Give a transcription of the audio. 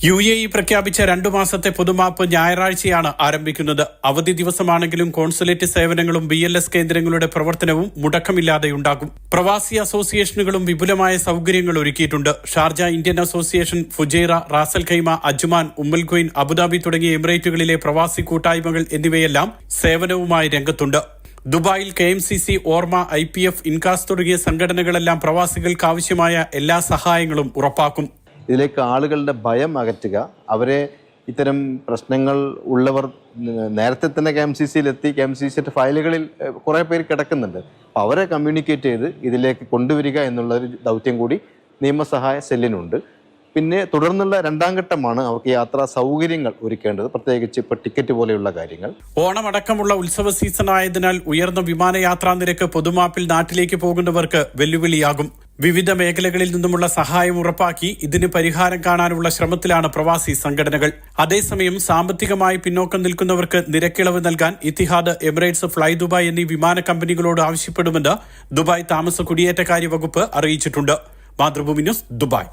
UAE പ്രഖ്യാപിച്ച 2 മാസത്തെ പൊതുമാപ്പ് ഞായറാഴ്ചയാണ് ആരംഭിക്കുന്നത്. അവധി ദിവസമാണെങ്കിലും കോൺസുലേറ്റ് സേവനങ്ങളും BLS കേന്ദ്രങ്ങളുടെ പ്രവർത്തനവും മുടക്കമില്ലാതെയുണ്ടാകും. പ്രവാസി അസോസിയേഷനുകളും വിപുലമായ സൗകര്യങ്ങൾ ഒരുക്കിയിട്ടുണ്ട്. Sharjah Indian association, Fujairah, Ras al Khaimah, Ajman, ഉമ്മുൽ ഖുവൈൻ, അബുദാബി തുടങ്ങിയ എമിറേറ്റുകളിലെ പ്രവാസി കൂട്ടായ്മകൾ എന്നിവയെല്ലാം സേവനവുമായി രംഗത്തുണ്ട്. ദുബായിൽ KMCC, ഓർമ, IPF, ഇൻകാസ് തുടങ്ങിയ സംഘടനകളെല്ലാം പ്രവാസികൾക്ക് ആവശ്യമായ എല്ലാ സഹായങ്ങളും ഉറപ്പാക്കും. ഇതിലേക്ക് ആളുകളുടെ ഭയം അകറ്റുക, അവരെ ഇത്തരം പ്രശ്നങ്ങൾ ഉള്ളവർ നേരത്തെ തന്നെ KMCCയിലെത്തി, KMCC ഫയലുകളിൽ കുറേ പേര് കിടക്കുന്നുണ്ട്. അപ്പോൾ അവരെ കമ്മ്യൂണിക്കേറ്റ് ചെയ്ത് ഇതിലേക്ക് കൊണ്ടുവരിക എന്നുള്ളൊരു ദൗത്യം കൂടി നിയമസഹായ സെല്ലിനുണ്ട്. പിന്നെ തുടർന്നുള്ള 2ാം ഘട്ടമാണ് അവർക്ക് യാത്രാ സൗകര്യങ്ങൾ ഒരുക്കേണ്ടത്, പ്രത്യേകിച്ച് ഇപ്പോൾ ടിക്കറ്റ് പോലെയുള്ള കാര്യങ്ങൾ. ഓണമടക്കമുള്ള ഉത്സവ സീസൺ ആയതിനാൽ ഉയർന്ന വിമാനയാത്രാ നിരക്ക് പൊതുമാപ്പിൽ നാട്ടിലേക്ക് പോകുന്നവർക്ക് വെല്ലുവിളിയാകും. വിവിധ മേഖലകളിൽ നിന്നുമുള്ള സഹായം ഉറപ്പാക്കി ഇതിന് പരിഹാരം കാണാനുള്ള ശ്രമത്തിലാണ് പ്രവാസി സംഘടനകൾ. അതേസമയം സാമ്പത്തികമായി പിന്നോക്കം നിൽക്കുന്നവർക്ക് നിരക്കിളവ് നൽകാൻ ഇത്തിഹാദ്, എമിറേറ്റ്സ്, ഫ്ലൈ ദുബായ് എന്നീ വിമാന കമ്പനികളോട് ആവശ്യപ്പെടുമെന്ന് ദുബായ് താമസ കുടിയേറ്റക്കാര്യ വകുപ്പ് അറിയിച്ചിട്ടുണ്ട്. Mathrubhumi news, Dubai.